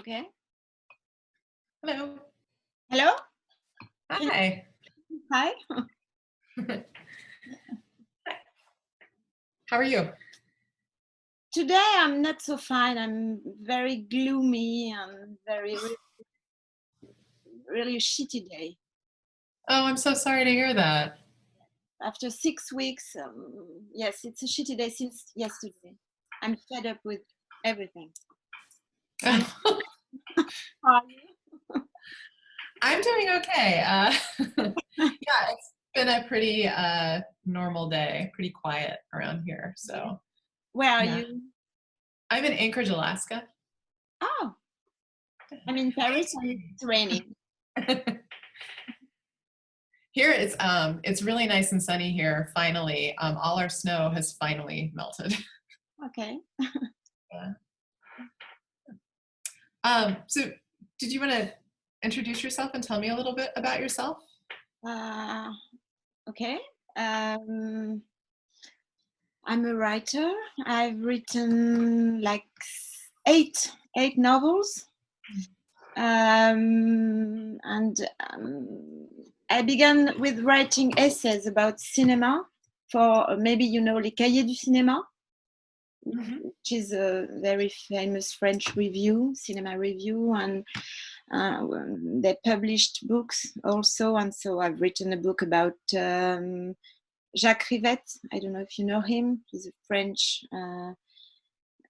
Okay. Hello. Hello? Hi. Hi. How are you? Today I'm not so fine. I'm very gloomy and really shitty day. Oh, I'm so sorry to hear that. After 6 weeks, yes, it's a shitty day since yesterday. I'm fed up with everything. And how are you? I'm doing okay. Yeah, it's been a pretty normal day, pretty quiet around here. So, Where are yeah. you? I'm in Anchorage, Alaska. Oh, I'm in Paris and it's raining. Here it's really nice and sunny here. Finally, all our snow has finally melted. Okay. Yeah. So, did you want to introduce yourself and tell me a little bit about yourself? Okay. I'm a writer. I've written like eight novels. And I began with writing essays about cinema for maybe you know Les Cahiers du Cinéma, which is a very famous French review, cinema review, and they published books also. And so I've written a book about Jacques Rivette. I don't know if you know him. He's a French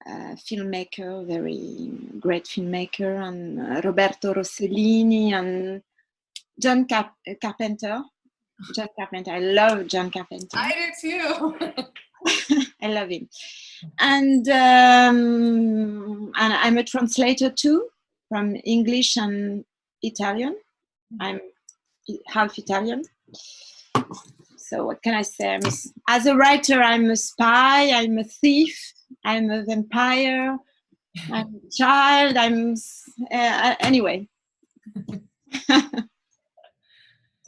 filmmaker, very great filmmaker, and Roberto Rossellini and John Carpenter. John Carpenter. I love John Carpenter. I do too. I love him. And I'm a translator too, from English and Italian. I'm half Italian. So what can I say? As a writer, I'm a spy, I'm a thief, I'm a vampire, I'm a child, anyway.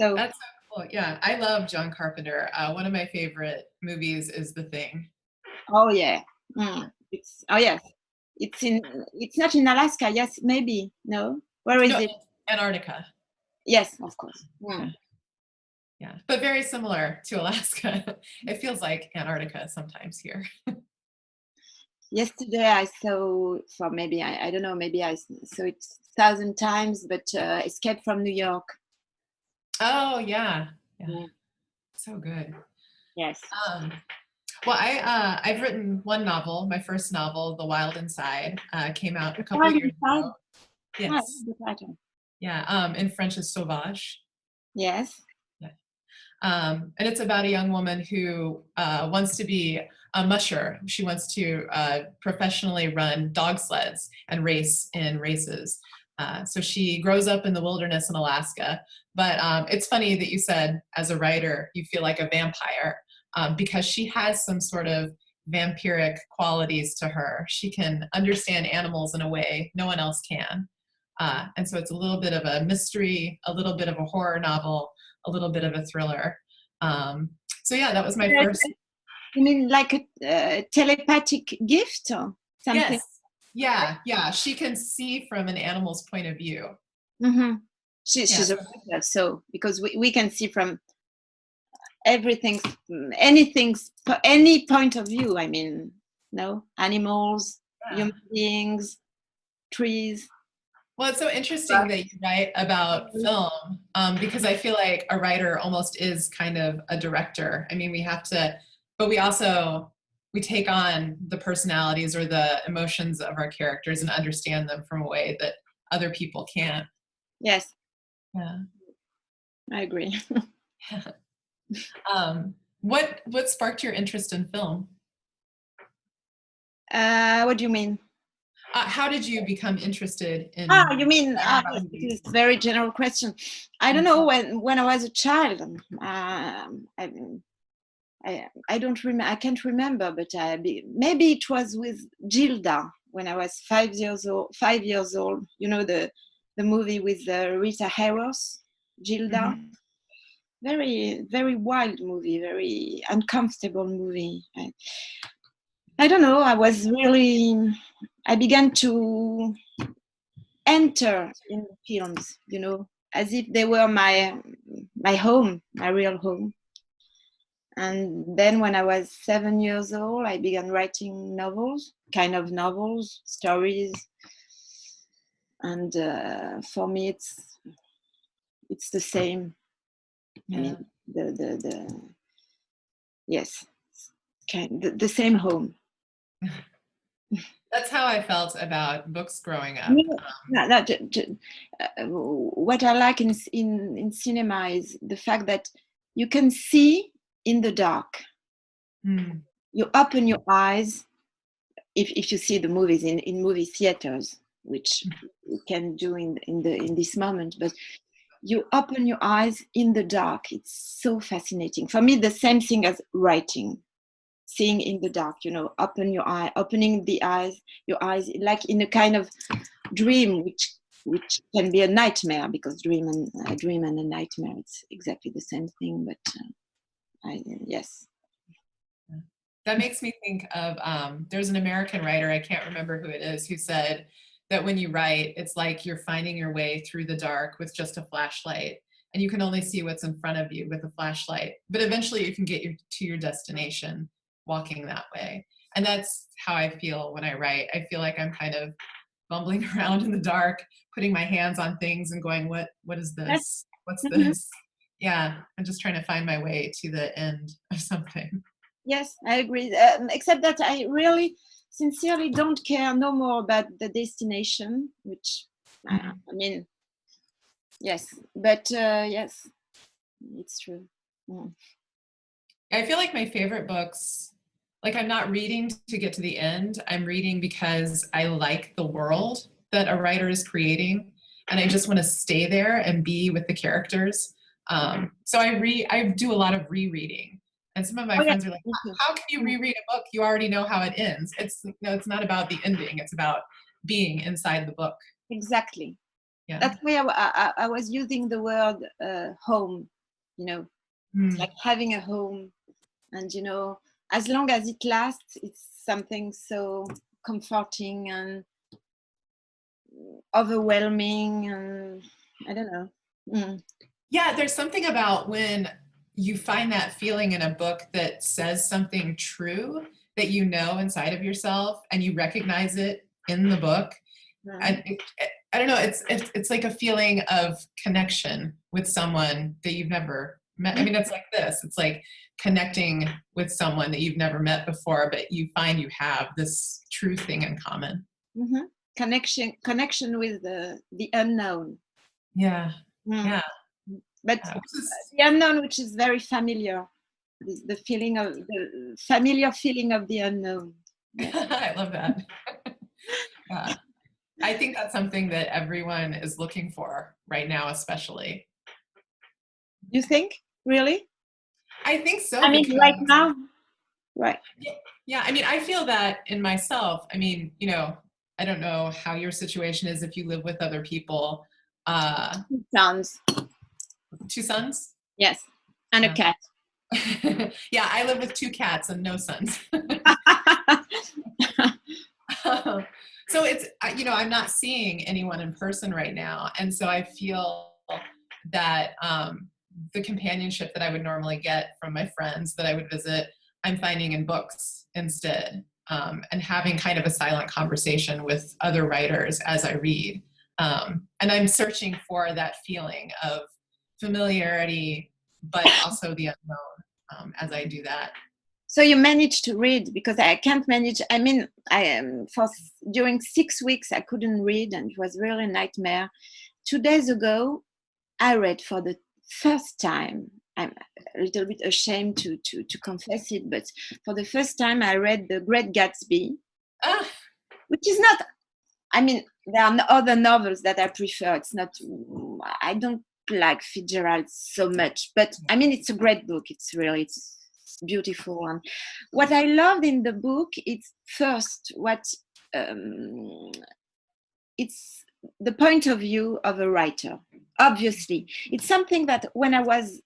So that's so cool. Yeah, I love John Carpenter. One of my favorite movies is The Thing. Oh yeah. Yes. It's not in Alaska. Yes, maybe. No. Where is it? Antarctica. Yes, of course. Yeah, but very similar to Alaska. It feels like Antarctica sometimes here. Yesterday I saw, for maybe, I don't know, maybe I saw it 1,000 times, but Escape from New York. Oh, yeah. So good. Yes. Well, I've written one novel. My first novel, The Wild Inside, came out a couple of years ago. Yes. Yeah. In French is Sauvage. Yes. Yeah. And it's about a young woman who wants to be a musher. She wants to professionally run dog sleds and race in races. So she grows up in the wilderness in Alaska. But it's funny that you said, as a writer, you feel like a vampire because she has some sort of vampiric qualities to her. She can understand animals in a way no one else can. And so it's a little bit of a mystery, a little bit of a horror novel, a little bit of a thriller. So yeah, that was my first. You mean like a telepathic gift or something? Yes. Yeah. She can see from an animal's point of view. Mm-hmm. She's a writer, so because we can see from everything, any point of view. I mean, no animals, human beings, trees. Well, it's so interesting that you write about film because I feel like a writer almost is kind of a director. I mean, we have to, but we take on the personalities or the emotions of our characters and understand them from a way that other people can't. Yes. Yeah. I agree. What sparked your interest in film? What do you mean? How did you become interested in? You mean it's a very general question. I don't know when I was a child. I don't remember. I can't remember, but maybe it was with Gilda when I was 5 years old. 5 years old. You know the movie with Rita Hayworth, Gilda. Mm-hmm. Very, very wild movie. Very uncomfortable movie. I don't know. I began to enter in the films, you know, as if they were my home, my real home. And then when I was 7 years old, I began writing novels, kind of novels, stories. And for me, it's the same. Yeah. I mean, the yes, the same home. That's how I felt about books growing up. What I like in cinema is the fact that you can see in the dark. Mm. You open your eyes if you see the movies in movie theaters, which you can do in this moment, but you open your eyes in the dark. It's so fascinating. For me, the same thing as writing, seeing in the dark, you know, opening your eyes like in a kind of dream, which can be a nightmare, because dream and a nightmare, it's exactly the same thing. But yes. That makes me think of, there's an American writer, I can't remember who it is, who said that when you write, it's like you're finding your way through the dark with just a flashlight, and you can only see what's in front of you with a flashlight. But eventually you can get to your destination walking that way. And that's how I feel when I write. I feel like I'm kind of bumbling around in the dark, putting my hands on things and going, what is this? What's this? Yeah, I'm just trying to find my way to the end of something. Yes, I agree. Except that I really sincerely don't care no more about the destination, which I mean, yes, but yes, it's true. Mm. I feel like my favorite books, like I'm not reading to get to the end. I'm reading because I like the world that a writer is creating, and I just want to stay there and be with the characters. So I do a lot of rereading. And some of my friends are like, how can you reread a book? You already know how it ends. It's not about the ending. It's about being inside the book. Exactly. Yeah. That's why I was using the word home, you know, It's like having a home. And, you know, as long as it lasts, it's something so comforting and overwhelming. And I don't know. Mm. Yeah, there's something about when you find that feeling in a book that says something true that you know inside of yourself, and you recognize it in the book. And I don't know, it's like a feeling of connection with someone that you've never met. I mean, it's like this. It's like connecting with someone that you've never met before, but you find you have this true thing in common. Mm-hmm. Connection with the unknown. Yeah. Yeah. But the unknown, which is very familiar, is the familiar feeling of the unknown. Yes. I love that. Yeah. I think that's something that everyone is looking for right now, especially. You think? Really? I think so. I mean, right now? Right. Yeah, I mean, I feel that in myself. I mean, you know, I don't know how your situation is if you live with other people. 2 sons. 2 sons? Yes. And a cat. Yeah, I live with 2 cats and no sons. So it's, you know, I'm not seeing anyone in person right now. And so I feel that the companionship that I would normally get from my friends that I would visit, I'm finding in books instead, and having kind of a silent conversation with other writers as I read. And I'm searching for that feeling of familiarity, but also the unknown as I do that. So you managed to read, because I can't manage. I mean, during 6 weeks I couldn't read, and it was really a nightmare. 2 days ago, I read for the first time. I'm a little bit ashamed to confess it, but for the first time I read The Great Gatsby, which is not. I mean, there are other novels that I prefer. It's not. I don't like Fitzgerald so much, but I mean, it's a great book. It's beautiful. And what I loved in the book is first it's the point of view of a writer. Obviously, it's something that when I was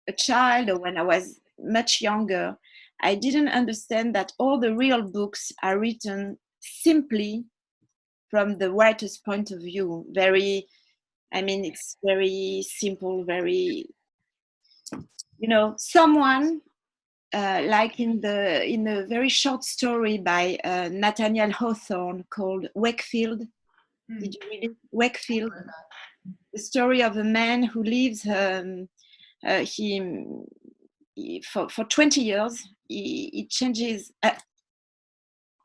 a child, or when I was much younger, I didn't understand that all the real books are written simply from the writer's point of view. Very, I mean, it's very simple, very, someone like in a very short story by Nathaniel Hawthorne called Wakefield. Did you read it? Wakefield, the story of a man who lives. For 20 years, he changes.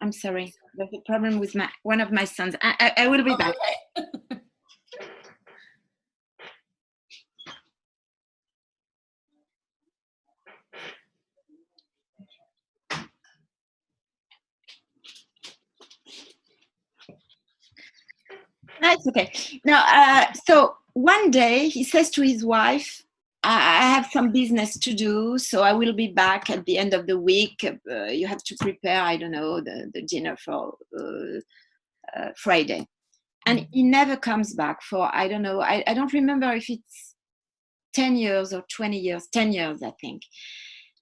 I'm sorry, there's a problem with one of my sons. I will be back. Okay. That's okay. Now, so one day he says to his wife, I have some business to do, so I will be back at the end of the week. You have to prepare, I don't know, the dinner for Friday. And he never comes back for, I don't know, I don't remember if it's 10 years or 20 years, 10 years, I think.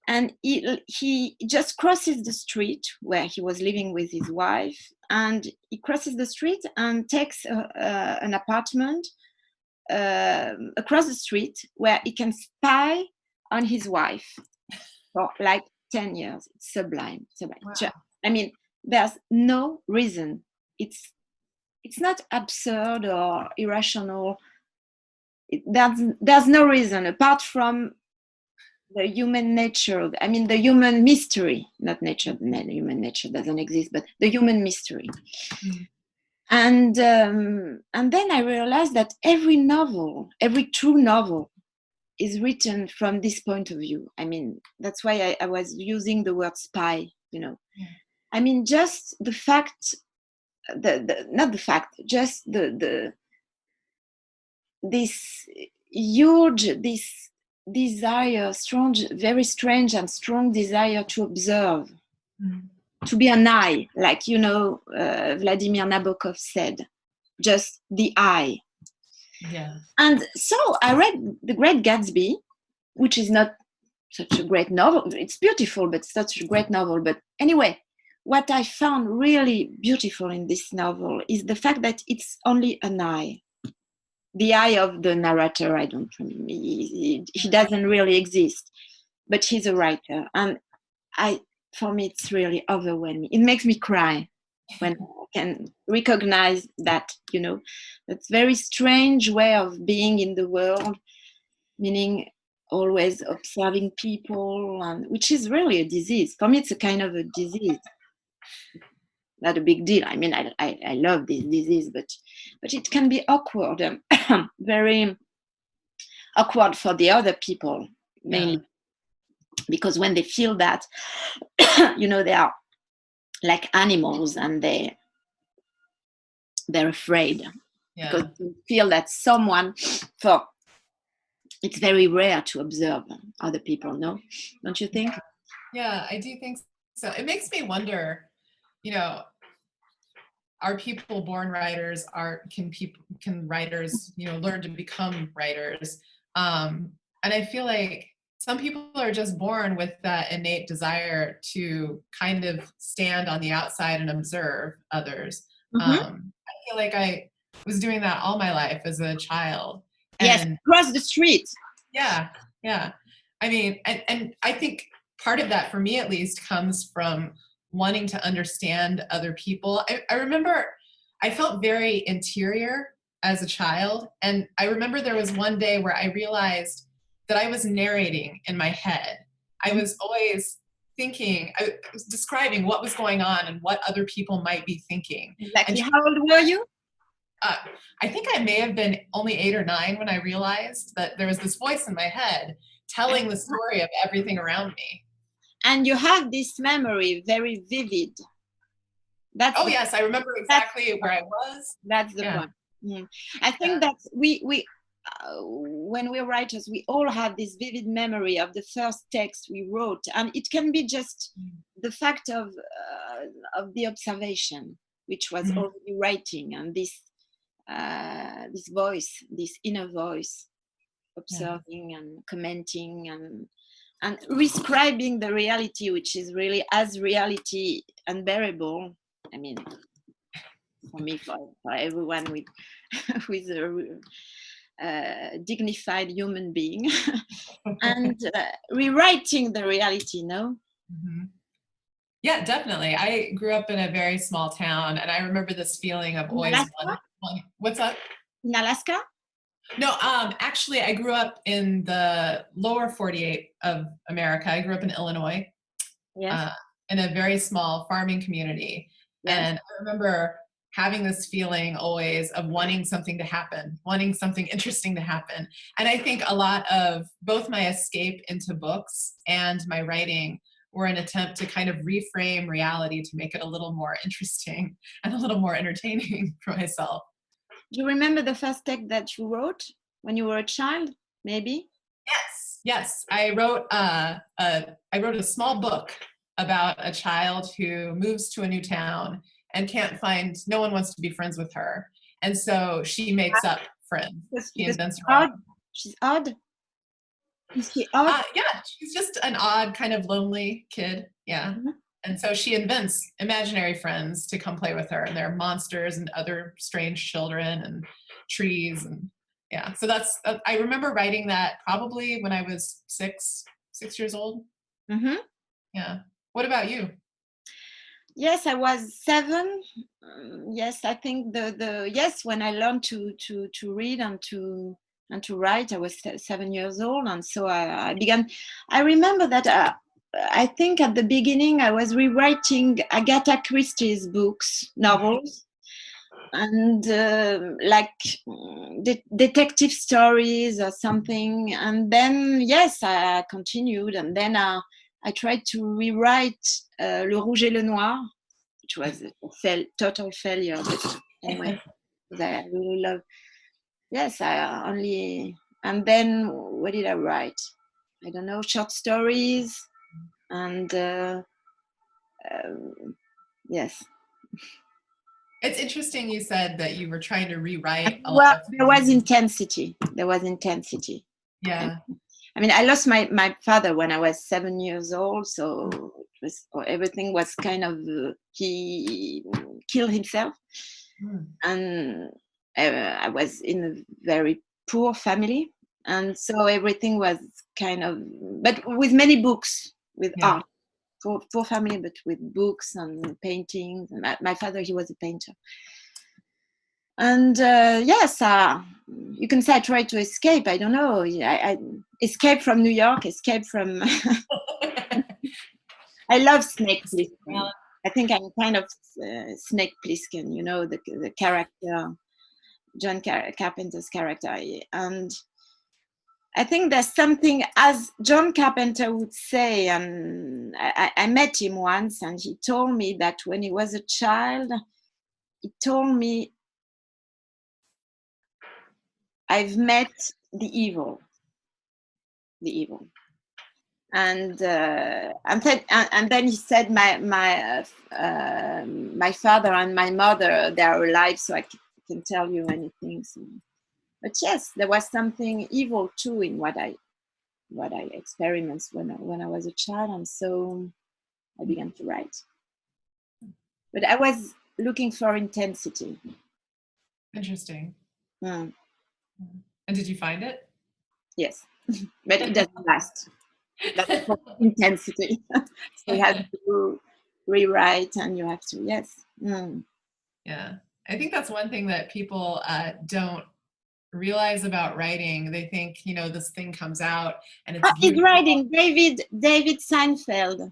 And he just crosses the street where he was living with his wife, and he crosses the street and takes an apartment across the street where he can spy on his wife for like 10 years. It's sublime. Wow. I mean, there's no reason. It's not absurd or irrational. There's no reason apart from the human nature. I mean, the human mystery, not nature. Human nature doesn't exist, but the human mystery. Mm. And then I realized that every true novel is written from this point of view. I mean, that's why I was using the word spy, Yeah. I mean, just the fact, just this huge, this desire, very strange and strong desire to observe. Mm. To be an eye, like, Vladimir Nabokov said, just the eye. Yeah. And so I read The Great Gatsby, which is not such a great novel. It's beautiful, but such a great novel. But anyway, what I found really beautiful in this novel is the fact that it's only an eye. The eye of the narrator, I don't remember. He doesn't really exist, but he's a writer. And for me, it's really overwhelming. It makes me cry when I can recognize that, that's very strange way of being in the world, meaning always observing people, which is really a disease. For me, it's a kind of a disease. Not a big deal. I mean, I love this disease, but it can be awkward, very awkward for the other people, mainly. Yeah. Because when they feel that, they are like animals and they're afraid. Yeah. Because they feel that it's very rare to observe other people, no? Don't you think? Yeah, I do think so. It makes me wonder, are people born writers? Can writers, learn to become writers? And I feel like some people are just born with that innate desire to kind of stand on the outside and observe others. Mm-hmm. I feel like I was doing that all my life as a child. Yes, across the street. Yeah. I mean, and I think part of that, for me at least, comes from wanting to understand other people. I remember I felt very interior as a child. And I remember there was one day where I realized that I was narrating in my head. I was always thinking, I was describing what was going on and what other people might be thinking. Exactly. How old were you? I think I may have been only 8 or 9 when I realized that there was this voice in my head telling the story of everything around me. And you have this memory very vivid. Yes, I remember exactly where I was. That's the point. Mm. I think that we when we're writers, we all have this vivid memory of the first text we wrote, and it can be just the fact of the observation, which was already writing, and this voice, this inner voice, observing and commenting and describing the reality, which is really as reality unbearable. I mean, for me, for everyone with with a dignified human being, and rewriting the reality. No. Mm-hmm. Yeah, definitely. I grew up in a very small town, and I remember this feeling of always wanting. What's up? In Alaska? No, actually, I grew up in the lower 48 of America. I grew up in Illinois, Yes. In a very small farming community. Yes. And I remember having this feeling always of wanting something to happen, wanting something interesting to happen. And I think a lot of both my escape into books and my writing were an attempt to kind of reframe reality to make it a little more interesting and a little more entertaining for myself. Do you remember the first text that you wrote when you were a child? Maybe. Yes. I wrote a small book about a child who moves to a new town and can't find. No one wants to be friends with her, and so she makes up friends. She invents her own. She's odd. Is she odd? Yeah, she's just an odd, kind of lonely kid. Yeah. Mm-hmm. And so she invents imaginary friends to come play with her, and they're monsters and other strange children and trees. And yeah, so I remember writing that probably when I was six years old. Mm-hmm. Yeah. What about you? Yes, I was 7. Yes, I think yes, when I learned to read and to write, I was 7 years old, and so I began. I remember that I think at the beginning I was rewriting Agatha Christie's books, novels, and like detective stories or something. And then yes, I continued, and then I tried to rewrite Le Rouge et le Noir, which was a total failure. But anyway, I really love. Yes, I only. And then what did I write? I don't know, short stories, and yes. It's interesting you said that you were trying to rewrite a lot. Well, there was intensity. Yeah. I mean, I lost my father when I was 7 years old, so everything was kind of he killed himself, and I was in a very poor family, and so everything was kind of, but with many books, with art. Poor family, but with books and paintings. And my father, he was a painter. And yes, you can say I tried to escape. I don't know. I escaped from New York, escape from. I love Snake Plissken. I think I'm kind of Snake Plissken, you know, the character, John Carpenter's character. And I think there's something, as John Carpenter would say, and I met him once, and he told me that when he was a child, he told me, I've met the evil. And then he said, my father and my mother, they are alive, so I can tell you anything. So. But yes, there was something evil too in what I experienced when I was a child, and so I began to write. But I was looking for intensity. Interesting. And did you find it? Yes, but it doesn't last. That's intensity. So you have to rewrite, and you have to, yes. Yeah, I think that's one thing that people don't realize about writing. They think, you know, this thing comes out and it's he's writing David Seinfeld.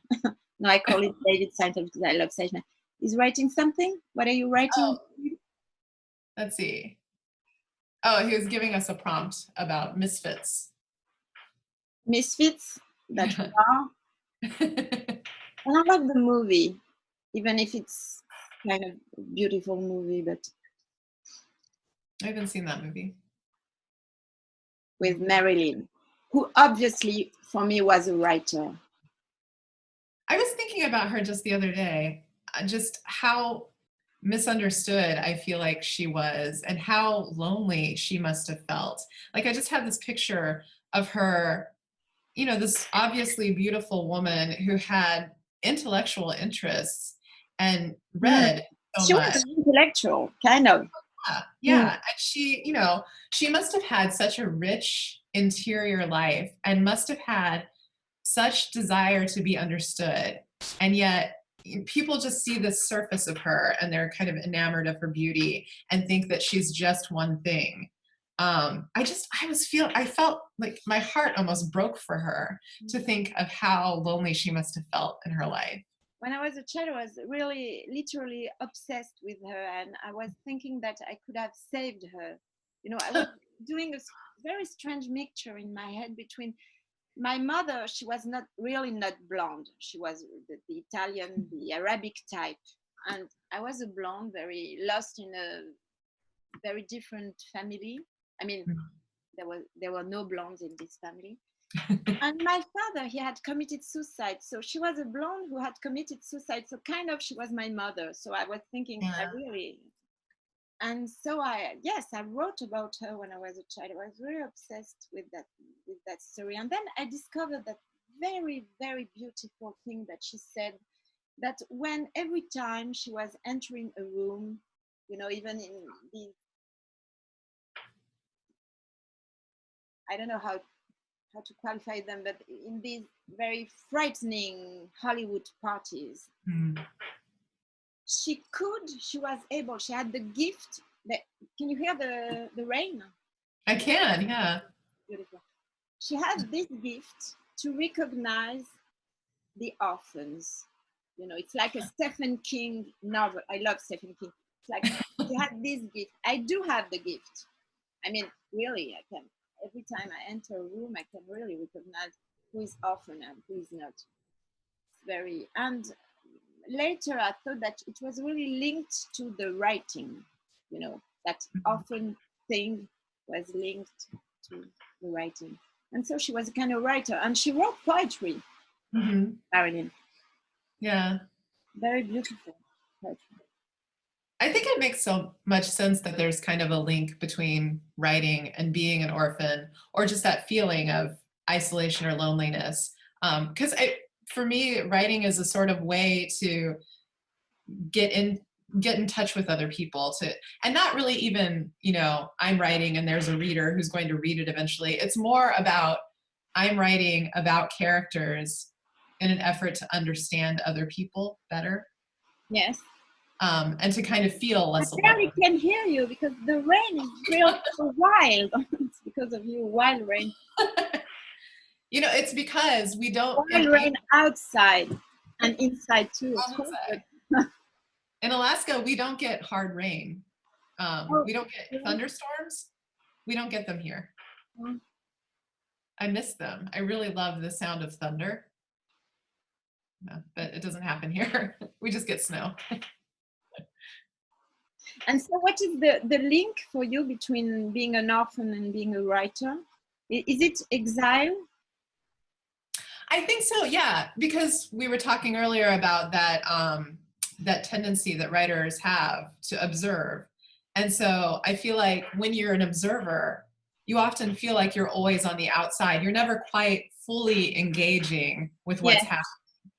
No, I call it David Seinfeld because I love Seinfeld. He's writing something. What are you writing? Oh. Let's see. Oh, he was giving us a prompt about misfits. Misfits that we are. And I like the movie, even if it's kind of a beautiful movie, but I haven't seen that movie. With Marilyn, who obviously for me was a writer. I was thinking about her just the other day, just how misunderstood I feel like she was and how lonely she must have felt. Like I just had this picture of her, you know, this obviously beautiful woman who had intellectual interests and read so She much. was an intellectual, kind of. Yeah. And she, she must have had such a rich interior life and must have had such desire to be understood. And yet people just see the surface of her and they're kind of enamored of her beauty and think that she's just one thing. I felt like my heart almost broke for her to think of how lonely she must have felt in her life. When I was a child, I was really, literally obsessed with her, and I was thinking that I could have saved her. I was doing a very strange mixture in my head between my mother. She was not blonde. She was the Italian, the Arabic type, and I was a blonde, very lost in a very different family. I mean, there were no blondes in this family. And my father, he had committed suicide. So she was a blonde who had committed suicide. So kind of she was my mother. So I was thinking, and so I wrote about her when I was a child. I was very obsessed with that story. And then I discovered that very, very beautiful thing that she said, that when every time she was entering a room, even in the, I don't know how to qualify them, but in these very frightening Hollywood parties, she was able, she had the gift can you hear the rain? I can, yeah. Beautiful. She had this gift to recognize the orphans. It's like a Stephen King novel. I love Stephen King. It's like she had this gift. I do have the gift. I mean, really, I can. Every time I enter a room, I can really recognize who is orphan and who is not. It's very, and later I thought that it was really linked to the writing, that orphan thing was linked to the writing. And so she was a kind of writer, and she wrote poetry, Marilyn. Yeah. Very beautiful poetry. I think it makes so much sense that there's kind of a link between writing and being an orphan, or just that feeling of isolation or loneliness. Because for me, writing is a sort of way to get in touch with other people, and not really even, I'm writing and there's a reader who's going to read it eventually. It's more about I'm writing about characters in an effort to understand other people better. Yes. And to kind of feel less alone. I barely can hear you because the rain is real wild. It's because of you, wild rain. It's because we don't... Wild rain outside and inside too. In Alaska, we don't get hard rain. We don't get thunderstorms. We don't get them here. I miss them. I really love the sound of thunder. But it doesn't happen here. We just get snow. And so what is the link for you between being an orphan and being a writer? Is it exile? I think so, yeah. Because we were talking earlier about that, that tendency that writers have to observe. And so I feel like when you're an observer, you often feel like you're always on the outside. You're never quite fully engaging with what's happening.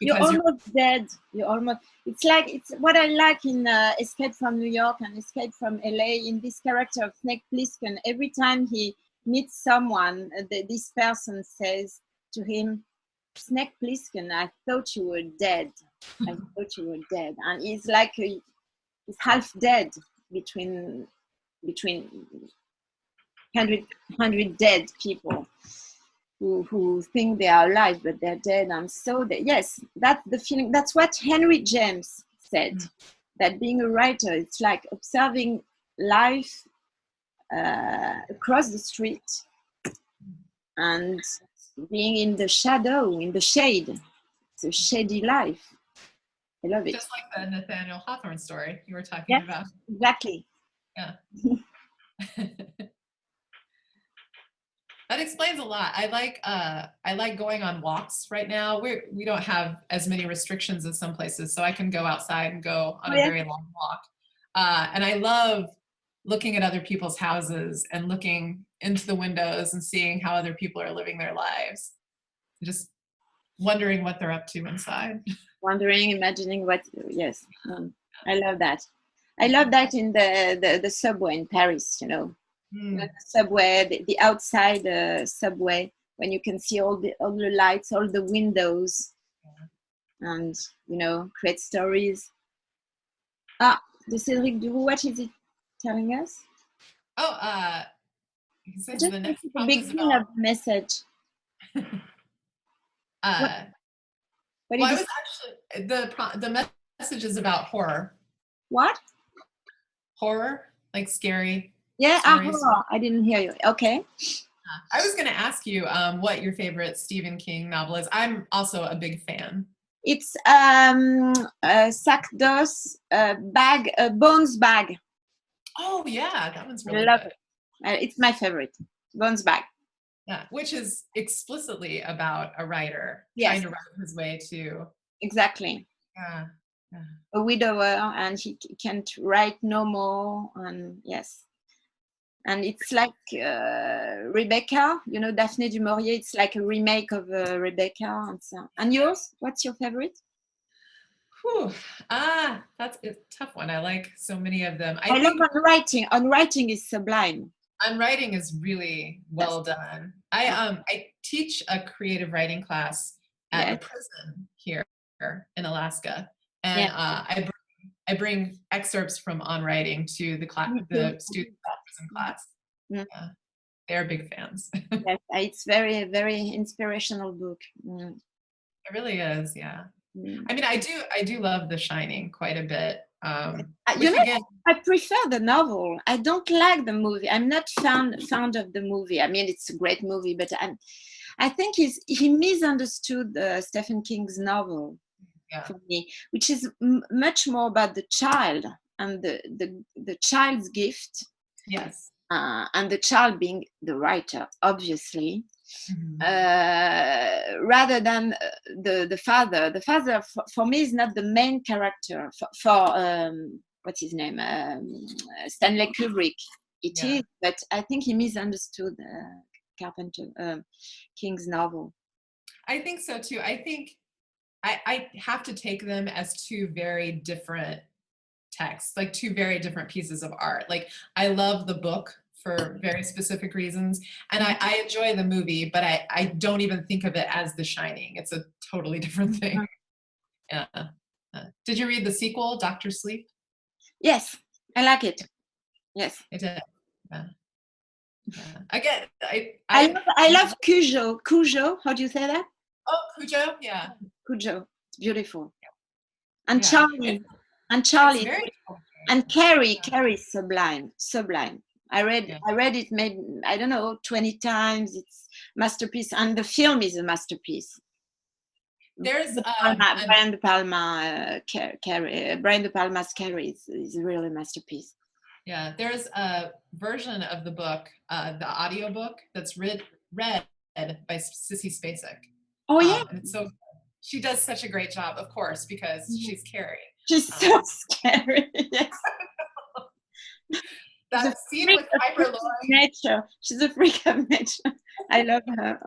You're almost dead. It's what I like in Escape from New York and Escape from LA, in this character of Snake Plissken. Every time he meets someone, this person says to him, Snake Plissken, I thought you were dead. I thought you were dead. And he's like, he's half dead between 100 dead people. Who think they are alive, but they're dead. And so, yes, that's the feeling. That's what Henry James said, that being a writer, it's like observing life across the street and being in the shadow, in the shade. It's a shady life. I love it. Just like the Nathaniel Hawthorne story you were talking about. Exactly. Yeah. That explains a lot. I like going on walks right now. We don't have as many restrictions as some places, so I can go outside and go on a very long walk. And I love looking at other people's houses and looking into the windows and seeing how other people are living their lives. Just wondering what they're up to inside. Wondering, imagining what, yes. I love that. I love that in the subway in Paris, you know. The subway, the outside subway, when you can see all the lights, all the windows, and you know, create stories. The Cédric Duroux, what is it telling us? Oh, he says Just the next the prompt is beginning about. of the message. Well, What I did was actually the message is about horror. What? Horror, like scary. Yeah, stories. I didn't hear you. Okay. I was going to ask you what your favorite Stephen King novel is. I'm also a big fan. It's Sac d'os bag, Bones Bag. Oh yeah, that one's really I love good. it. It's my favorite. Bones Bag. Yeah, which is explicitly about a writer Yes. trying to write his way to. Exactly. Yeah. A widower, and he can't write no more. And yes. And it's like Rebecca, you know, Daphne du Maurier. It's like a remake of Rebecca. And so. And yours? What's your favorite? Whew. That's a tough one. I like so many of them. I love Unwriting. Unwriting is sublime. Unwriting is really well done. I teach a creative writing class at a prison here in Alaska, and I bring excerpts from On Writing to the students in class. Yeah, they're big fans. Yes, it's very, very inspirational book. It really is, yeah. I mean, I do love The Shining quite a bit. You know, again, I prefer the novel. I don't like the movie. I'm not fond of the movie. I mean, it's a great movie, but I think he misunderstood Stephen King's novel for me, which is much more about the child and the child's gift. Yes. And the child being the writer, obviously, rather than the father. The father, for me, is not the main character. For what's his name? Stanley Kubrick. It is, but I think he misunderstood Carpenter, King's novel. I think so too. I think I have to take them as two very different texts, like two very different pieces of art. Like I love the book for very specific reasons, and I enjoy the movie, but I don't even think of it as The Shining. It's a totally different thing. Yeah. Did you read the sequel, Dr. Sleep? Yes, I like it. Yes, I did. Yeah. Again, I love Cujo. Cujo, how do you say that? Oh, Cujo, yeah. Cujo, it's beautiful. And Charlie, and Carrie is sublime. I read it maybe, I don't know, 20 times. It's masterpiece, and the film is a masterpiece. There's Brian De Palma's Carrie is really a masterpiece. Yeah, there's a version of the book, the audiobook that's read by Sissy Spacek. Oh yeah. And so she does such a great job, of course, because she's Carrie. She's so scary. Yes. That scene with Piper Laurie. Nature. She's a freak of nature. I love her.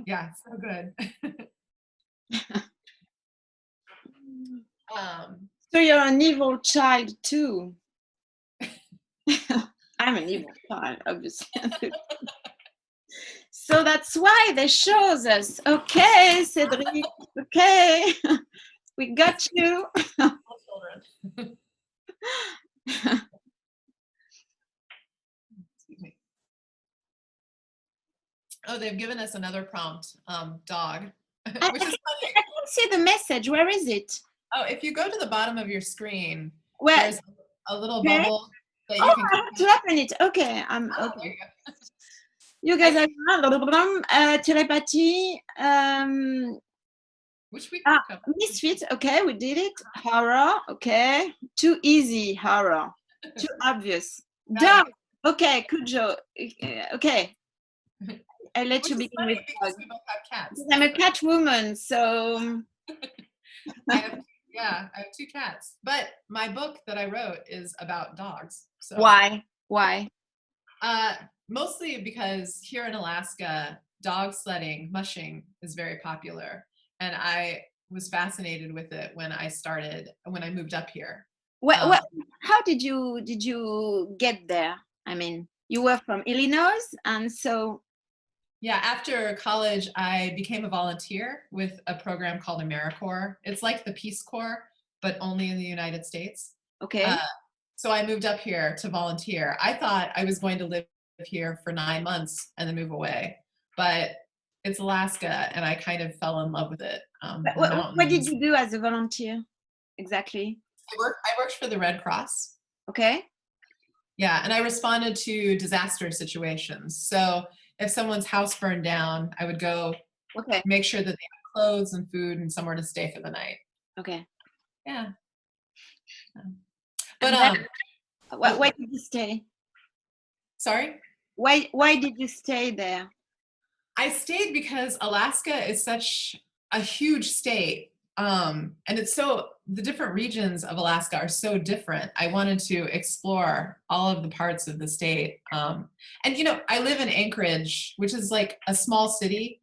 Yeah, so good. So you're an evil child too. I'm an evil child, obviously. So that's why they shows us. Okay, Cédric. Okay, we got you. Oh, they've given us another prompt, dog. Which is funny. I can't see the message. Where is it? Oh, if you go to the bottom of your screen, there's a little bubble that you can. I have to open it. Okay, okay. You guys have telepathy. Which we Misfits. Okay, we did it. Horror. Okay, too easy. Horror. Too obvious. Dog. Okay, Cujo. Okay. I let you begin with dogs. We both have cats. I'm a cat woman, so. I have two cats. But my book that I wrote is about dogs. So. Why? Mostly because here in Alaska, dog sledding, mushing is very popular. And I was fascinated with it when I moved up here. How did you get there? I mean, you were from Illinois, and so. Yeah, after college, I became a volunteer with a program called AmeriCorps. It's like the Peace Corps, but only in the United States. Okay. So I moved up here to volunteer. I thought I was going to live here for 9 months and then move away, but it's Alaska, and I kind of fell in love with it. What did you do as a volunteer exactly? I worked for the Red Cross. Okay. Yeah, and I responded to disaster situations. So if someone's house burned down, I would go make sure that they have clothes and food and somewhere to stay for the night. Okay. Yeah. But why did you stay? Sorry? Why did you stay there? I stayed because Alaska is such a huge state. And the different regions of Alaska are so different. I wanted to explore all of the parts of the state. And I live in Anchorage, which is like a small city,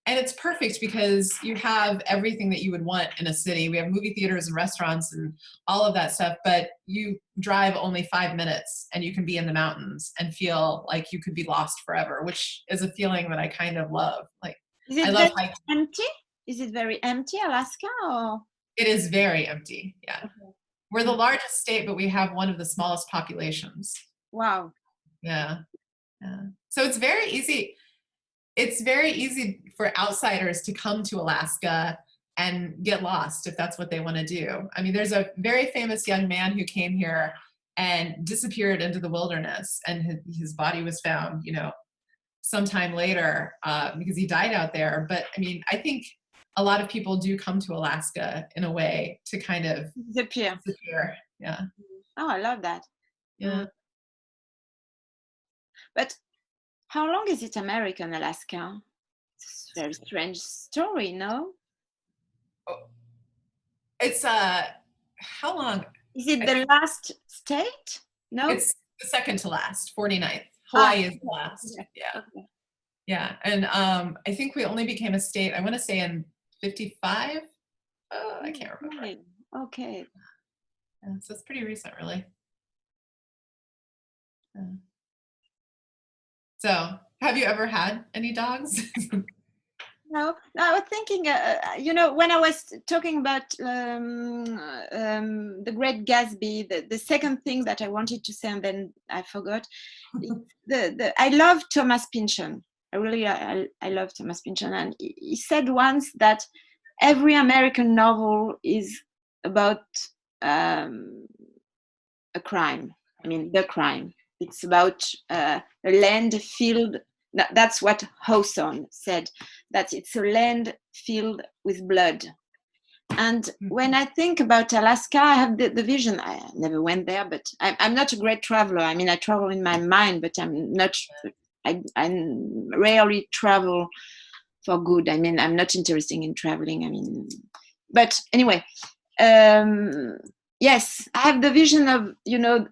and it's perfect because you have everything that you would want in a city. We have movie theaters and restaurants and all of that stuff, but you drive only 5 minutes and you can be in the mountains and feel like you could be lost forever, which is a feeling that I kind of love. Like, I love hiking. Empty? Is it very empty, Alaska? Or? It is very empty, yeah. Okay. We're the largest state, but we have one of the smallest populations. Wow. Yeah. So it's very easy. It's very easy for outsiders to come to Alaska and get lost if that's what they want to do. I mean, there's a very famous young man who came here and disappeared into the wilderness, and his body was found, sometime later because he died out there. But I mean, I think a lot of people do come to Alaska in a way to kind of disappear. Yeah. Oh, I love that. Yeah. But how long is it American Alaska? It's a very strange story, no? Oh. It's how long? Is it the last state? No? It's the second to last, 49th. Hawaii is the last. Yeah. Okay. Yeah. And I think we only became a state, I want to say in 55. I can't remember. Okay. Yeah, so it's pretty recent, really. Yeah. So, have you ever had any dogs? No, I was thinking, when I was talking about the Great Gatsby, the second thing that I wanted to say, and then I forgot, I love Thomas Pynchon. I love Thomas Pynchon, and he said once that every American novel is about a crime. I mean, the crime. It's about a land filled. That's what Hawthorne said, that it's a land filled with blood. And when I think about Alaska, I have the vision. I never went there, but I'm not a great traveler. I mean, I travel in my mind, but I'm not. I rarely travel for good. I mean, I'm not interested in traveling. I mean, but anyway, yes, I have the vision of,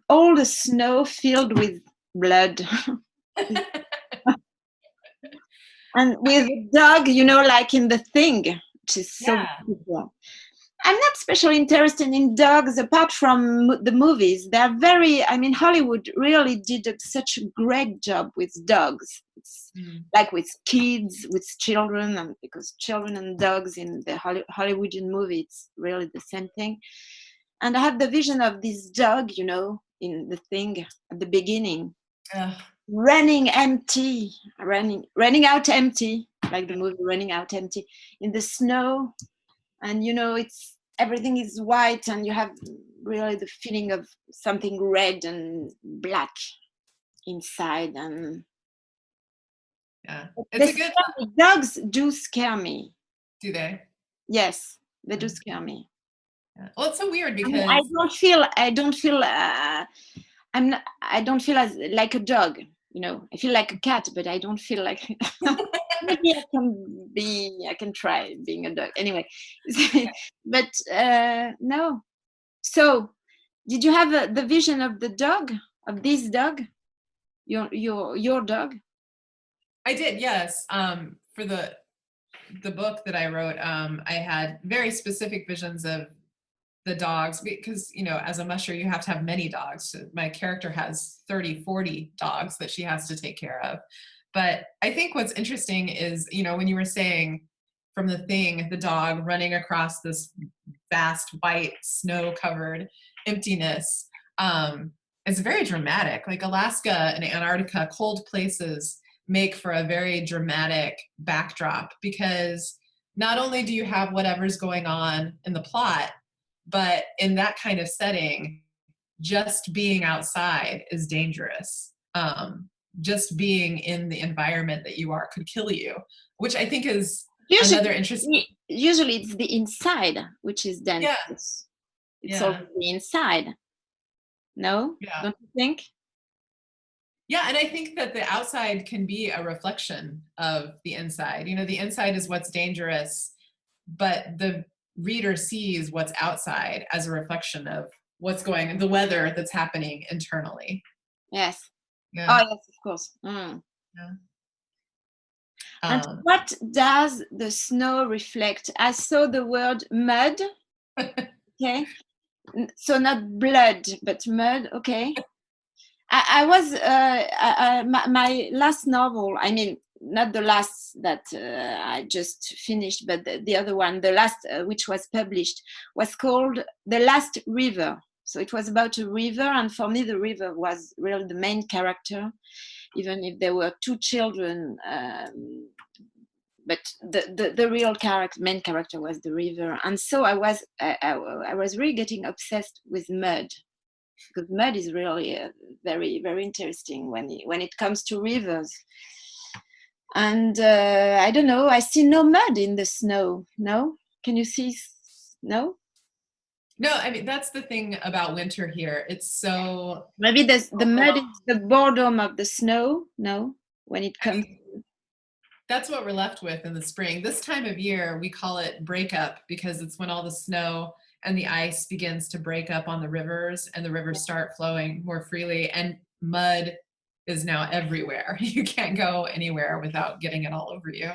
all the snow filled with blood. And with a dog, like in The Thing, which is so beautiful. I'm not especially interested in dogs apart from the movies. They're Hollywood really did such a great job with dogs. It's like with kids, with children, and because children and dogs in the Hollywoodian movie, it's really the same thing. And I have the vision of this dog, in The Thing at the beginning. Running out empty, like the movie Running Out Empty, in the snow, and it's everything is white, and you have really the feeling of something red and black inside. And it's a good. Dogs do scare me. Do they? Yes, they do scare me. Yeah. Well, it's so weird because I don't feel I don't feel like a dog. I feel like a cat, but I don't feel like. Maybe I can try being a dog. Anyway, but no. So, did you have the vision of the dog, of this dog, your dog? I did, yes. For the book that I wrote, I had very specific visions of the dogs because, you know, as a musher, you have to have many dogs. So my character has 30, 40 dogs that she has to take care of. But I think what's interesting is, you know, when you were saying from The Thing, the dog running across this vast white snow-covered emptiness, it's very dramatic. Like Alaska and Antarctica, cold places make for a very dramatic backdrop because not only do you have whatever's going on in the plot, but in that kind of setting, just being outside is dangerous. Just being in the environment that you are could kill you, which I think is another interesting. Usually it's the inside which is dangerous. Yeah. It's always the inside. No? Yeah. Don't you think? Yeah, and I think that the outside can be a reflection of the inside. You know, the inside is what's dangerous, but the reader sees what's outside as a reflection of what's going on, the weather that's happening internally. Yes. Yeah. Oh, yes, of course. Mm. Yeah. And what does the snow reflect? I saw the word mud. Okay. So not blood, but mud. Okay. I was my last novel. I mean, not the last that I just finished, but the other one, the last which was published, was called The Last River. So it was about a river, and for me, the river was really the main character, even if there were two children. But the real main character was the river, and so I was really getting obsessed with mud. Because mud is really very, very interesting when it comes to rivers. And I don't know, I see no mud in the snow. No? Can you see? No? No, I mean, that's the thing about winter here. It's so... Maybe the mud is the boredom of the snow. No? When it comes... That's what we're left with in the spring. This time of year, we call it breakup because it's when all the snow and the ice begins to break up on the rivers and the rivers start flowing more freely, and mud is now everywhere. You can't go anywhere without getting it all over you.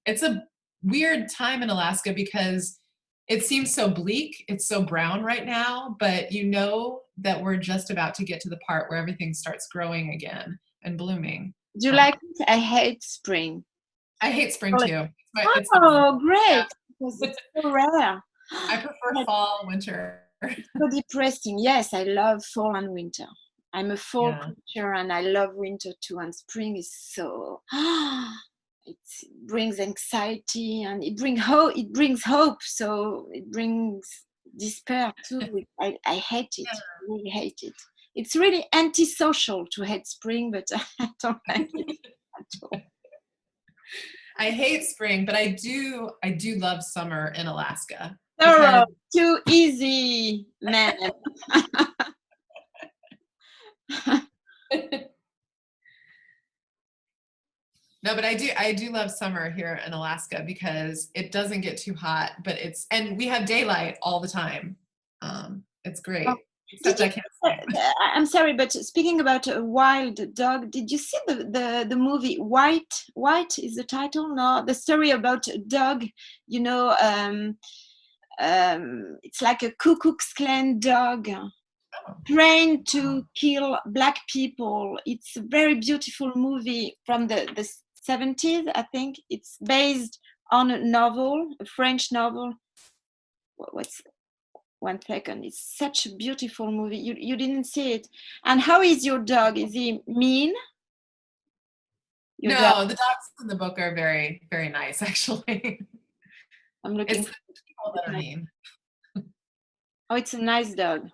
It's a weird time in Alaska because it seems so bleak. It's so brown right now, but you know that we're just about to get to the part where everything starts growing again and blooming. Do you like it? I hate spring. I hate spring too. Oh, great. Yeah. Because it's so rare. I prefer fall, winter. It's so depressing. Yes, I love fall and winter. I'm a fall creature and I love winter too. And spring is so, it brings anxiety and it brings hope. It brings hope. So it brings despair too. I hate it. I really hate it. It's really antisocial to hate spring, but I don't like it at all. I hate spring, but I do love summer in Alaska. Thorough, too easy, man. No, but I do love summer here in Alaska because it doesn't get too hot, but and we have daylight all the time. It's great. I'm sorry, but speaking about a wild dog, did you see the movie White? White is the title? No, the story about a dog, you know, it's like a Ku Klux Klan dog trained to kill black people. It's a very beautiful movie from the 70s, I think. It's based on a novel, a French novel. What's 1 second? It's such a beautiful movie. You didn't see it. And how is your dog? Is he mean? The dogs in the book are very, very nice, actually. I'm looking. It's the people that are mean. Oh, it's a nice dog.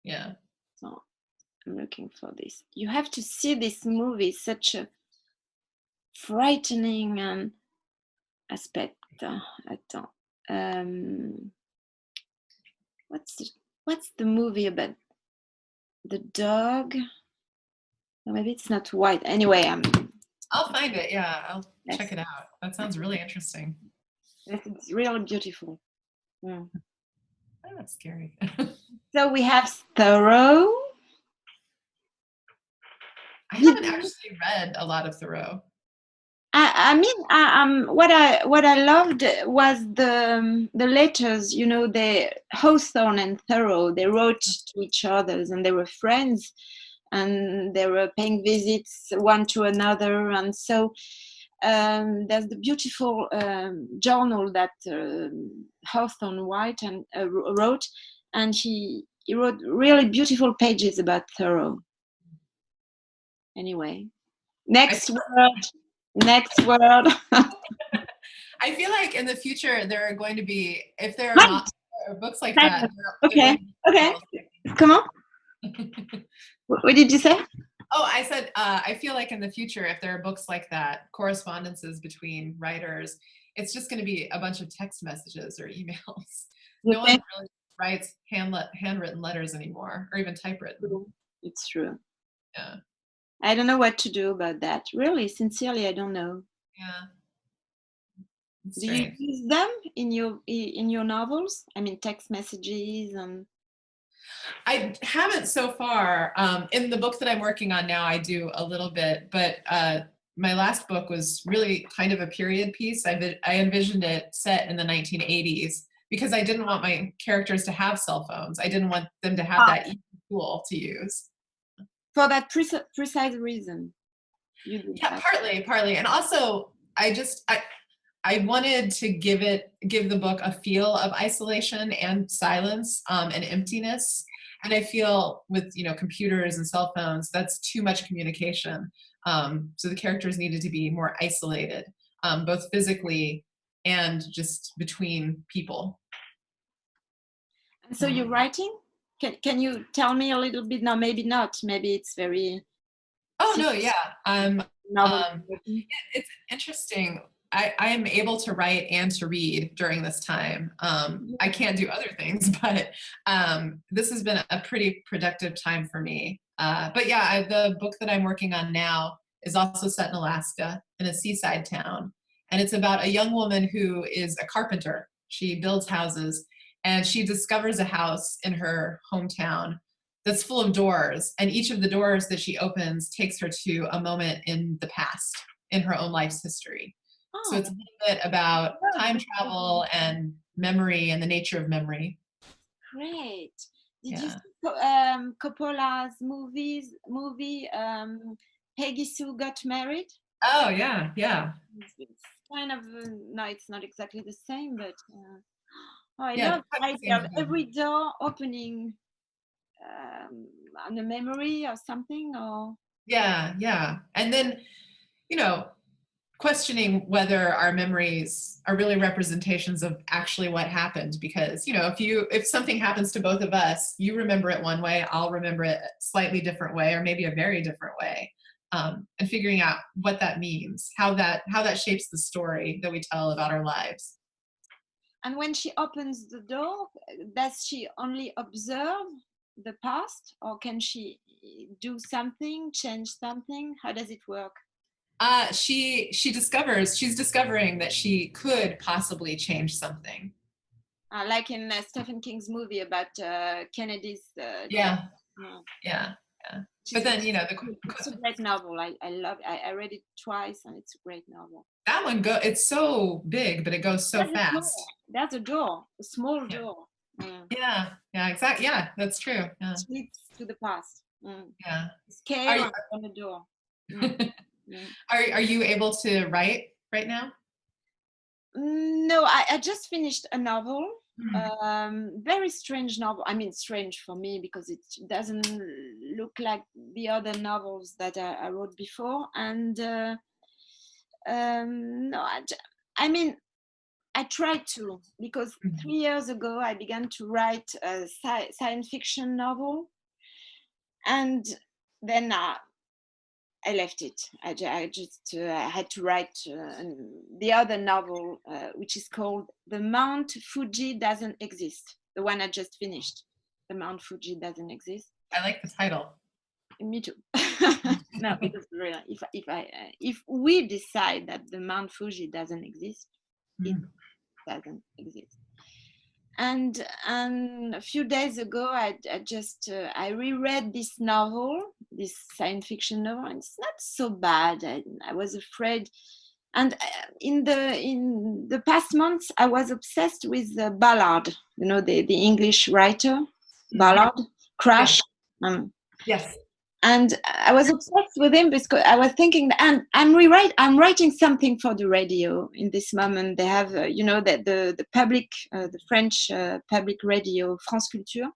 Yeah. So I'm looking for this. You have to see this movie. Such a frightening aspect. What's the movie about the dog? Or maybe it's not White. Anyway, I'll find it. Yeah, I'll check it out. That sounds really interesting. It's really beautiful. Yeah. Oh, that's scary. So we have Thoreau. I haven't actually read a lot of Thoreau. What I loved was the letters. You know, they Hawthorne and Thoreau. They wrote to each other, and they were friends, and they were paying visits one to another. And so there's the beautiful journal that Hawthorne wrote, and he wrote really beautiful pages about Thoreau. Anyway, next word. I feel like in the future there are going to be, if there are not books like that. Okay. Come on. What did you say? Oh, I said I feel like in the future, if there are books like that, correspondences between writers, it's just going to be a bunch of text messages or emails. No one really writes handwritten letters anymore, or even typewritten. It's true. Yeah. I don't know what to do about that. Really, sincerely, I don't know. Yeah. Do you use them in your novels? I mean, text messages and. I haven't so far. In the book that I'm working on now, I do a little bit, but my last book was really kind of a period piece. I envisioned it set in the 1980s because I didn't want my characters to have cell phones. I didn't want them to have that easy tool to use. For that precise reason. Yeah, partly. And also, I wanted to give the book a feel of isolation and silence and emptiness. And I feel with computers and cell phones, that's too much communication. So the characters needed to be more isolated, both physically and just between people. And so you're writing? Can you tell me a little bit? No, maybe not. Maybe it's very. Oh no, yeah. It's interesting. I am able to write and to read during this time. I can't do other things, but this has been a pretty productive time for me. But yeah, the book that I'm working on now is also set in Alaska in a seaside town. And it's about a young woman who is a carpenter. She builds houses, and she discovers a house in her hometown that's full of doors. And each of the doors that she opens takes her to a moment in the past, in her own life's history. So it's a little bit about time travel and memory and the nature of memory. Great. Did you see Coppola's movie Peggy Sue Got Married? Oh, yeah. It's kind of, no, it's not exactly the same, but I love the idea of every door opening on a memory or something. Or Yeah. And then, questioning whether our memories are really representations of actually what happened, because if something happens to both of us, you remember it one way, I'll remember it a slightly different way, or maybe a very different way, and figuring out what that means, how that shapes the story that we tell about our lives. And when she opens the door, does she only observe the past, or can she do something, change something? How does it work? She's discovering that she could possibly change something. Like in Stephen King's movie about Kennedy's. Yeah. But then it's a great novel. I love it. I read it twice, and it's a great novel. That one it's so big, but it goes so fast. That's a door, a small door. Yeah, exactly. Yeah, that's true. Yeah. It leads to the past. Yeah. Scale on the door. Are you able to write right now? No, I just finished a novel. Very strange novel. I mean, strange for me because it doesn't look like the other novels that I wrote before. And no, I mean, I tried to, because 3 years ago I began to write a science fiction novel, and then I left it. I had to write the other novel, which is called The Mount Fuji Doesn't Exist. The one I just finished. The Mount Fuji Doesn't Exist. I like the title. Me too. No, because really, if we decide that the Mount Fuji doesn't exist, it doesn't exist. And a few days ago, I reread this novel, this science fiction novel, and it's not so bad. I was afraid And in the past months, I was obsessed with Ballard, the English writer, Ballard, Crash. Yes. And I was obsessed with him because I was thinking, and I'm writing something for the radio in this moment. They have, the public, the French public radio, France Culture.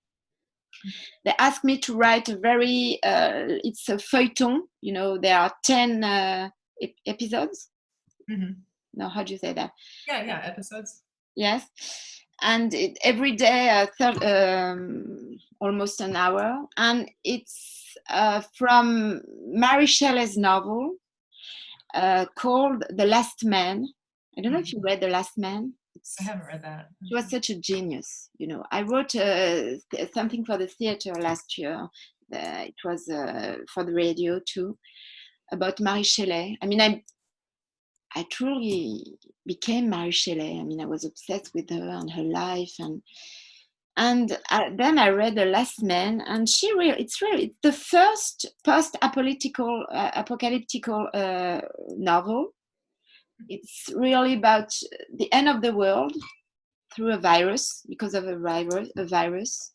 They asked me to write a very, it's a feuilleton. There are 10 episodes. Mm-hmm. No, how do you say that? Yeah, episodes. Yes. And every day, almost an hour. And it's from Mary Shelley's novel called The Last Man. I don't know if you read The Last Man. I haven't read that. She was such a genius. I wrote something for the theater last year. It was for the radio too, about Mary Shelley. I mean, I truly became Mary Shelley. I mean, I was obsessed with her and her life, and then I read The Last Man, and it's the first apocalyptic novel. It's really about the end of the world through a virus, because of a virus.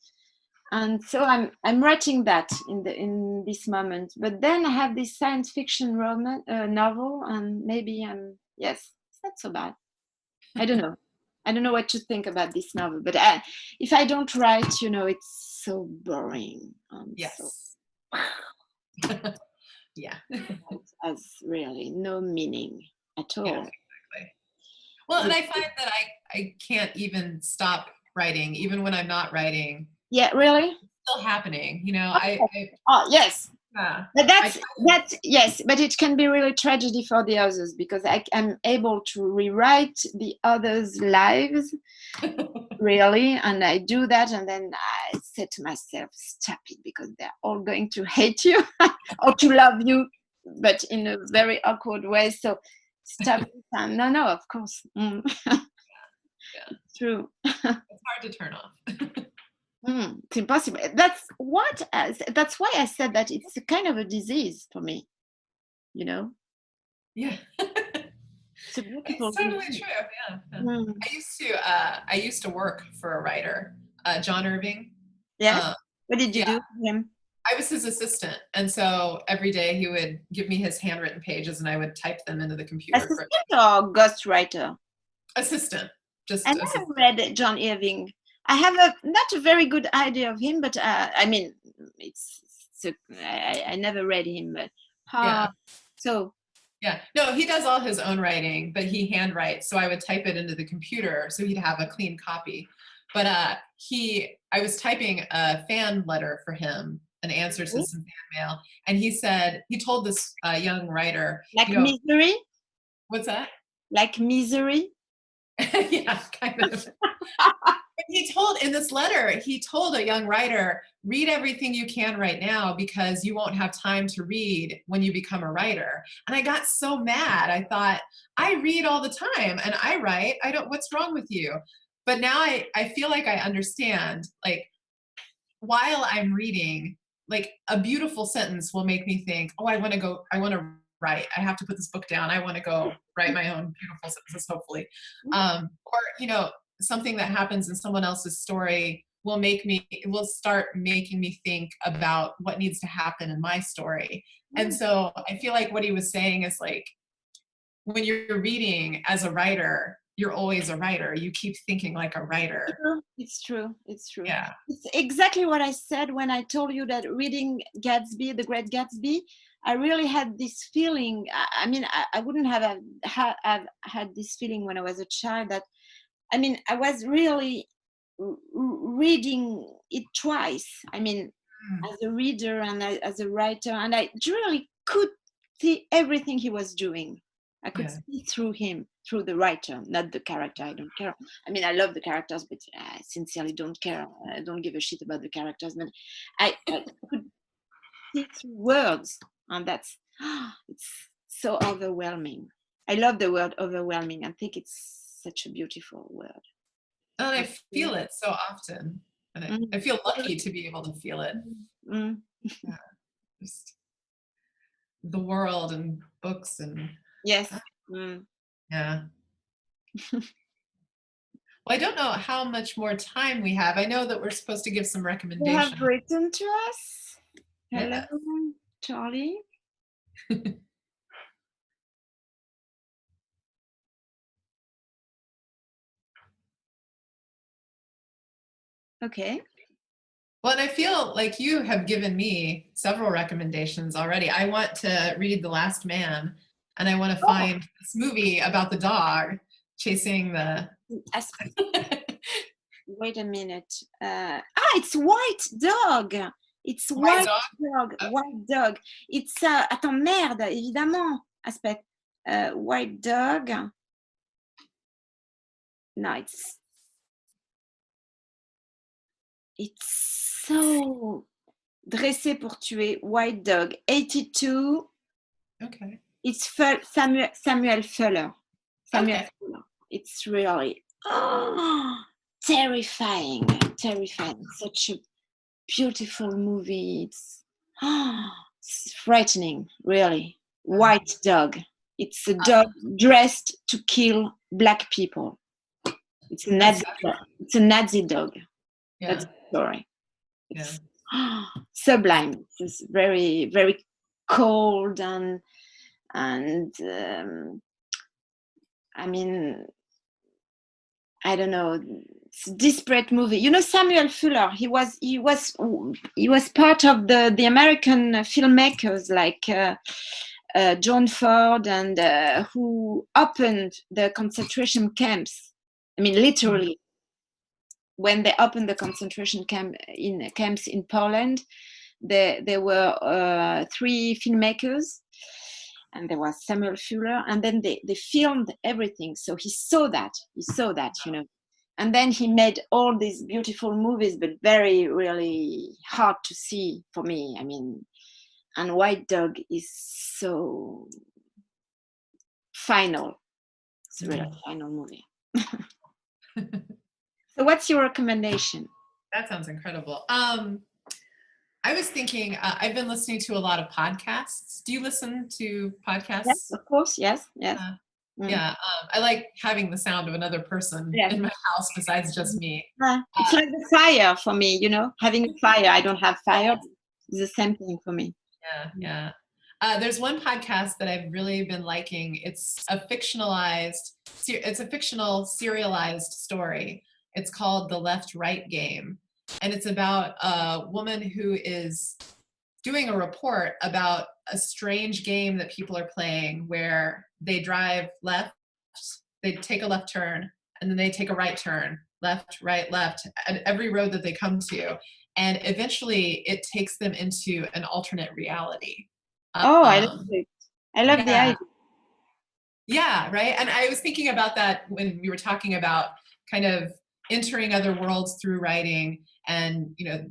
And so I'm writing that in this moment. But then I have this science fiction novel, and maybe it's not so bad. I don't know. I don't know what to think about this novel. But if I don't write, it's so boring. Yes. Yeah. It has really no meaning at all. Yeah, exactly. Well, and I find that I can't even stop writing, even when I'm not writing. Yeah, really? It's still happening, Oh, yes. Yeah. But that's yes, but it can be really tragedy for the others, because I'm able to rewrite the others' lives, really, and I do that, and then I say to myself, stop it, because they're all going to hate you or to love you, but in a very awkward way. So stop it. No, of course. Yeah. It's true. It's hard to turn off. It's impossible. That's why I said that it's a kind of a disease for me. Yeah. It's a beautiful. It's totally true. Yeah. I used to work for a writer, John Irving. Yeah. What did you do for him? I was his assistant, and so every day he would give me his handwritten pages, and I would type them into the computer. Assistant or ghostwriter? Assistant. I never read John Irving. I have not a very good idea of him, but I mean, I never read him. But so. Yeah, no, he does all his own writing, but he handwrites. So I would type it into the computer so he'd have a clean copy. But I was typing a fan letter for him, an answers to some fan mail, and he told this young writer, like Misery. What's that? Like Misery. Yeah, kind of. In this letter, he told a young writer, read everything you can right now, because you won't have time to read when you become a writer. And I got so mad. I thought, I read all the time and I write. What's wrong with you? But now I feel like I understand, like, while I'm reading, like, a beautiful sentence will make me think, oh, I want to write. I have to put this book down. I want to go write my own beautiful sentences, hopefully. Or, something that happens in someone else's story will start making me think about what needs to happen in my story. And so I feel like what he was saying is, like, when you're reading as a writer, you're always a writer. You keep thinking like a writer. It's true. Yeah. It's exactly what I said when I told you that reading Gatsby, the Great Gatsby, I really had this feeling. I mean, I wouldn't have had this feeling when I was a child. That, I mean, I was really reading it twice. I mean, as a reader and as a writer, and I really could see everything he was doing. I could see through him, through the writer, not the character. I don't care. I mean, I love the characters, but I sincerely don't care. I don't give a shit about the characters. But I could see through words, and it's so overwhelming. I love the word overwhelming. I think it's such a beautiful word. And I feel it so often. And I feel lucky to be able to feel it. Just the world and books and yes, Yeah. Well, I don't know how much more time we have. I know that we're supposed to give some You recommendations. have written to us. Hello, Yeah. Charlie. Okay. Well, and I feel like you have given me several recommendations already. I want to read The Last Man, and I want to find this movie about the dog chasing the... Wait a minute. It's White Dog. It's White Dog. White Dog. It's attends, merde, évidemment. Aspect. White Dog. No, it's so dressé pour tuer. White Dog. 82. Okay. It's Samuel Fuller. Okay. Fuller. It's really terrifying. Such a beautiful movie. It's frightening, really. White Dog. It's a dog dressed to kill black people. It's a Nazi dog. Yeah. That's the story. It's sublime. It's very, very cold and I mean, I don't know. It's a disparate movie. You know, Samuel Fuller. He was part of the American filmmakers like John Ford and who opened the concentration camps. I mean, literally, when they opened the concentration camps in Poland, there were 3 filmmakers. And there was Samuel Fuller, and then they filmed everything. So he saw that, you know. And then he made all these beautiful movies, but very, really hard to see for me. I mean, and White Dog is so final. It's a really final movie. So what's your recommendation? That sounds incredible. I was thinking, I've been listening to a lot of podcasts. Do you listen to podcasts? Yes, of course. Yes. Yeah, I like having the sound of another person in my house besides just me. It's like the fire for me, you know, having a fire. I don't have fire. It's the same thing for me. Yeah. There's one podcast that I've really been liking. It's a fictional serialized story. It's called The Left-Right Game. And it's about a woman who is doing a report about a strange game that people are playing where they drive left, they take a left turn, and then they take a right turn, left, right, left, at every road that they come to. And eventually it takes them into an alternate reality. I love it. I love the idea. Yeah, right. And I was thinking about that when we were talking about kind of entering other worlds through writing, and you know,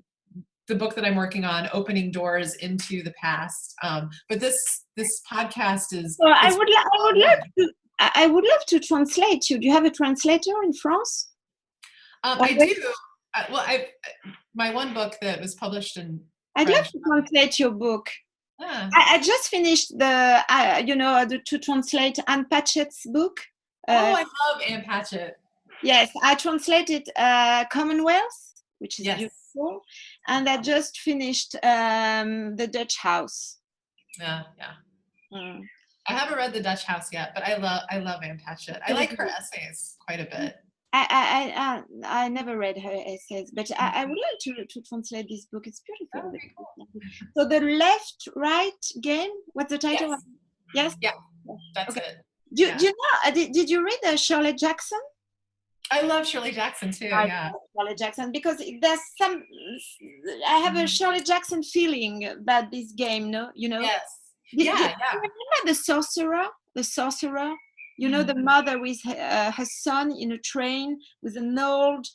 the book that I'm working on, opening doors into the past. But this podcast is. So I would love to translate you. Do you have a translator in France? I do. My one book that was published in. I'd love to translate your book. I just finished to translate Anne Patchett's book. I love Anne Patchett. Yes, I translated Commonwealth, which is beautiful, and I just finished The Dutch House. Yeah. I haven't read The Dutch House yet, but I love Anne Patchett. I like her essays quite a bit. I never read her essays, but I would like to translate this book. It's beautiful. Cool. So The Left-Right Game. What's the title? Yes. Yeah, that's it. Do you know? Did you read Shirley Jackson? I love Shirley Jackson too. I love Shirley Jackson because there's some. I have a Shirley Jackson feeling about this game. No, you know. Yes. Do you remember the sorcerer? The sorcerer. You know, the mother with her son in a train with an old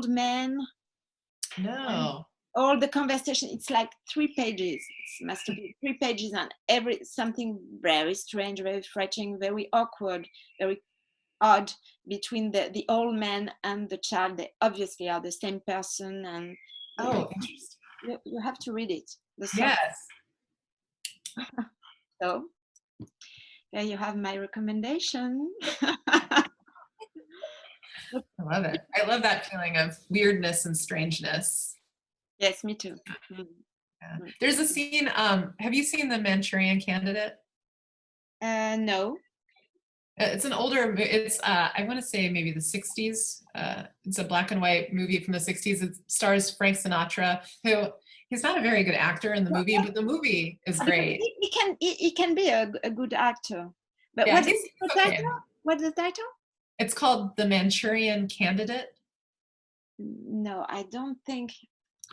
man. No. All the conversation, it's like 3 pages. It must be 3 pages, and something very strange, very frightening, very awkward, very odd between the old man and the child. They obviously are the same person, and interesting. You have to read it. Yes. So There you have my recommendation. I love it. I love that feeling of weirdness and strangeness. Yes, me too. Yeah. There's a scene, have you seen The Manchurian Candidate? No. It's an older, it's, I want to say maybe the 60s. It's a black and white movie from the 60s. It stars Frank Sinatra, who, he's not a very good actor in the movie, but the movie is great. He can be a good actor. But Yeah, what's he's the okay. title? What's the title? It's called The Manchurian Candidate. No, I don't think.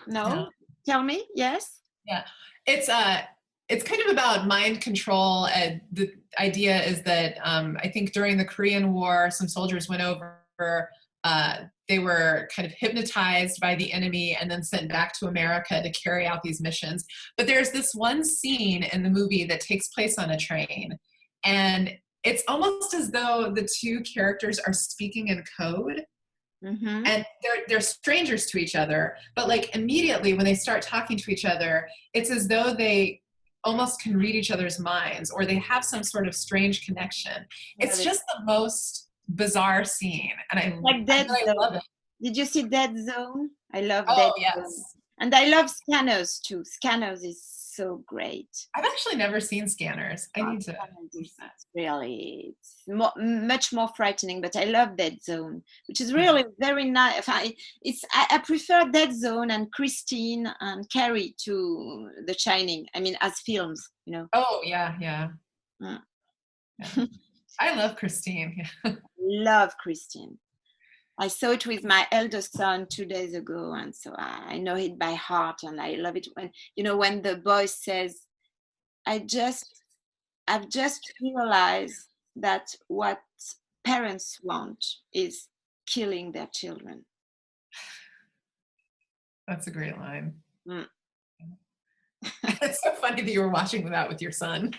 No. No. Tell me. Yes. Yeah, it's kind of about mind control, and the idea is that I think during the Korean War, some soldiers went over. They were kind of hypnotized by the enemy and then sent back to America to carry out these missions. But there's this one scene in the movie that takes place on a train, and it's almost as though the two characters are speaking in code. Mm-hmm. And they're strangers to each other, but like immediately when they start talking to each other, it's as though they almost can read each other's minds, or they have some sort of strange connection. It's just the most bizarre scene, and I love it. Did you see Dead Zone? I love Dead Zone. And I love Scanners too. Scanners is so great. I've actually never seen Scanners. I need to. Really, it's much more frightening, but I love Dead Zone, which is really very nice. I prefer Dead Zone and Christine and Carrie to The Shining. I mean, as films, you know. Oh yeah. Yeah. I love Christine. Love Christine. I saw it with my eldest son 2 days ago, and so I know it by heart, and I love it when the boy says, I've just realized that what parents want is killing their children. That's a great line. It's so funny that you were watching that with your son.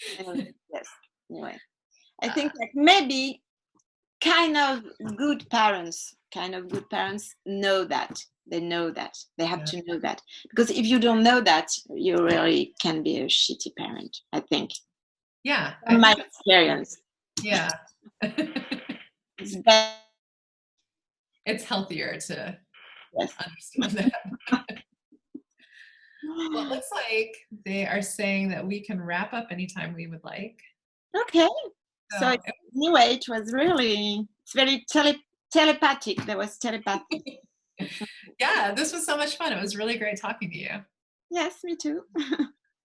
Yes. Anyway, I think that maybe kind of good parents know that. They know that. They have to know that. Because if you don't know that, you really can be a shitty parent, I think. Yeah. From my experience. Yeah. It's healthier to understand that. Well, it looks like they are saying that we can wrap up anytime we would like. Okay. So anyway, it was really, it's very telepathic. There was telepathy. Yeah, this was so much fun. It was really great talking to you. Yes, me too.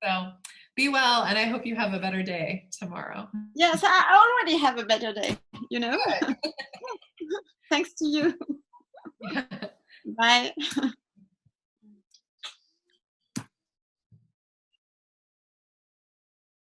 So be well, and I hope you have a better day tomorrow. Yes, I already have a better day, you know. Thanks to you. Yeah. Bye.